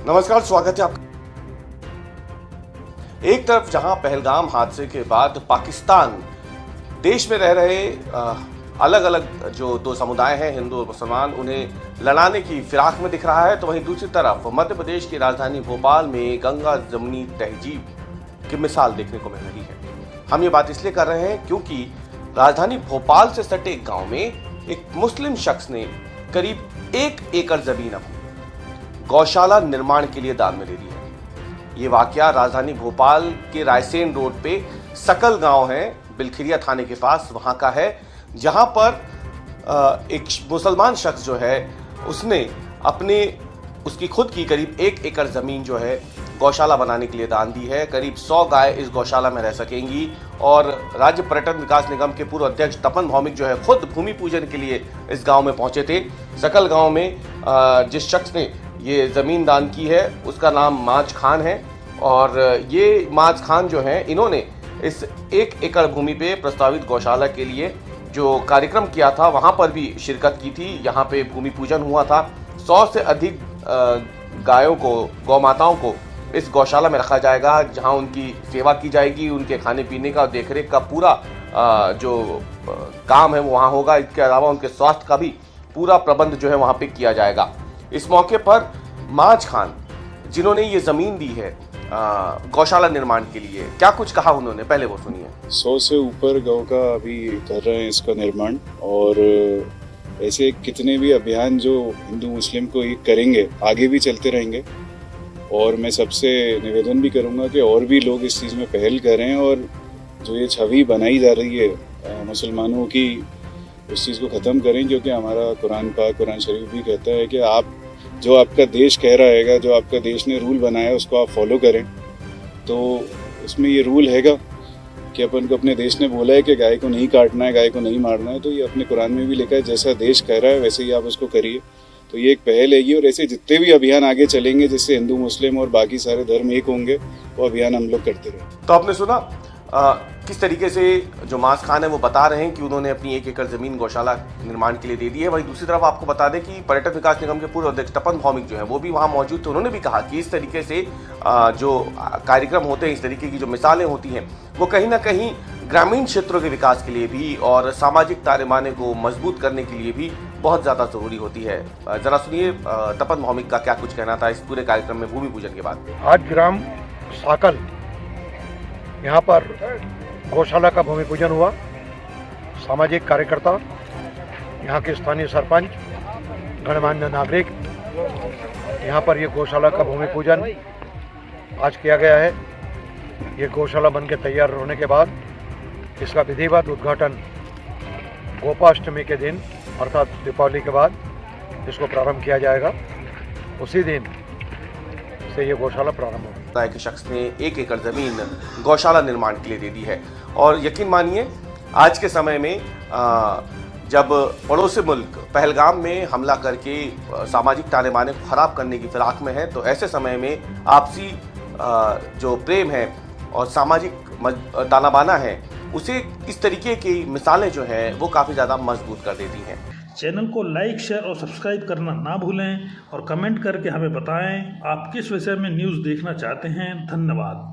नमस्कार, स्वागत है आपका। एक तरफ जहां पहलगाम हादसे के बाद पाकिस्तान देश में रह रहे अलग अलग जो दो समुदाय हैं, हिंदू और मुसलमान, उन्हें लड़ाने की फिराक में दिख रहा है, तो वहीं दूसरी तरफ मध्य प्रदेश की राजधानी भोपाल में गंगा जमुनी तहजीब की मिसाल देखने को मिल रही है। हम ये बात इसलिए कर रहे हैं क्योंकि राजधानी भोपाल से सटे एक गांव में एक मुस्लिम शख्स ने करीब 1 एकड़ जमीन अपनी गौशाला निर्माण के लिए दान में दे दी है। ये वाकया राजधानी भोपाल के रायसेन रोड पे सकल गांव है, बिलखिरिया थाने के पास वहां का है, जहां पर एक मुसलमान शख्स जो है उसने उसकी खुद की करीब 1 एकड़ जमीन जो है गौशाला बनाने के लिए दान दी है। करीब 100 गाय इस गौशाला में रह सकेंगी और राज्य पर्यटन विकास निगम के पूर्व अध्यक्ष तपन भौमिक जो है खुद भूमि पूजन के लिए इस गांव में पहुंचे थे। सकल गांव में जिस शख्स ने ये ज़मीन दान की है उसका नाम माज खान है और ये माज खान जो है, इन्होंने इस 1 एकड़ भूमि पे प्रस्तावित गौशाला के लिए जो कार्यक्रम किया था वहाँ पर भी शिरकत की थी। यहाँ पे भूमि पूजन हुआ था। 100 से अधिक गायों को, गौ माताओं को इस गौशाला में रखा जाएगा, जहाँ उनकी सेवा की जाएगी, उनके खाने पीने का देखरेख का पूरा जो काम है वो वहाँ होगा। इसके अलावा उनके स्वास्थ्य का भी पूरा प्रबंध जो है वहाँ पे किया जाएगा। इस मौके पर माज खान, जिन्होंने ये जमीन दी है गौशाला निर्माण के लिए, क्या कुछ कहा उन्होंने, पहले वो सुनिए। 100 से ऊपर गौ का अभी कर रहे हैं इसका निर्माण, और ऐसे कितने भी अभियान जो हिंदू मुस्लिम को ये करेंगे, आगे भी चलते रहेंगे। और मैं सबसे निवेदन भी करूंगा कि और भी लोग इस चीज़ में पहल करें और जो ये छवि बनाई जा रही है मुसलमानों की, उस चीज़ को ख़त्म करें। क्योंकि हमारा कुरान शरीफ भी कहता है कि आप जो आपका देश कह रहा है, जो आपका देश ने रूल बनाया उसको आप फॉलो करें। तो इसमें ये रूल हैगा कि अपन को अपने देश ने बोला है कि गाय को नहीं काटना है, गाय को नहीं मारना है, तो ये अपने कुरान में भी लिखा है, जैसा देश कह रहा है वैसे ही आप उसको करिए। तो ये एक पहल हैगी और ऐसे जितने भी अभियान आगे चलेंगे जिससे हिंदू मुस्लिम और बाकी सारे धर्म एक होंगे, वो अभियान हम लोग करते रहें। तो आपने सुना किस तरीके से जो माज खान है वो बता रहे हैं कि उन्होंने अपनी 1 एकड़ जमीन गौशाला निर्माण के लिए दे दी है। वहीं दूसरी तरफ आपको बता दें कि पर्यटन विकास निगम के पूर्व अध्यक्ष तपन भौमिक जो है वो भी वहां मौजूद थे। उन्होंने भी कहा कि इस तरीके से जो कार्यक्रम होते हैं, इस तरीके की जो मिसालें होती हैं, वो कहीं ना कहीं ग्रामीण क्षेत्रों के विकास के लिए भी और सामाजिक ताने-बाने को मजबूत करने के लिए भी बहुत ज़्यादा ज़रूरी होती है। जरा सुनिए तपन भौमिक का क्या कुछ कहना था इस पूरे कार्यक्रम में भूमि पूजन के बाद। आज ग्राम साकल यहाँ पर गौशाला का भूमि पूजन हुआ। सामाजिक कार्यकर्ता, यहाँ के स्थानीय सरपंच, गणमान्य नागरिक, यहाँ पर ये गौशाला का भूमि पूजन आज किया गया है। ये गौशाला बन के तैयार होने के बाद इसका विधिवत उद्घाटन गोपाष्टमी के दिन अर्थात दीपावली के बाद इसको प्रारंभ किया जाएगा। उसी दिन से ये गौशाला प्रारंभ होगा। एक शख्स ने 1 एकड़ जमीन गौशाला निर्माण के लिए दे दी है और यकीन मानिए आज के समय में जब पड़ोसी मुल्क पहलगाम में हमला करके सामाजिक ताने-बाने को खराब करने की फिराक में है, तो ऐसे समय में आपसी जो प्रेम है और सामाजिक ताना-बाना है, उसे इस तरीके की मिसालें जो हैं वो काफ़ी ज़्यादा मजबूत कर देती हैं। चैनल को लाइक, शेयर और सब्सक्राइब करना ना भूलें और कमेंट करके हमें बताएं आप किस विषय में न्यूज़ देखना चाहते हैं। धन्यवाद।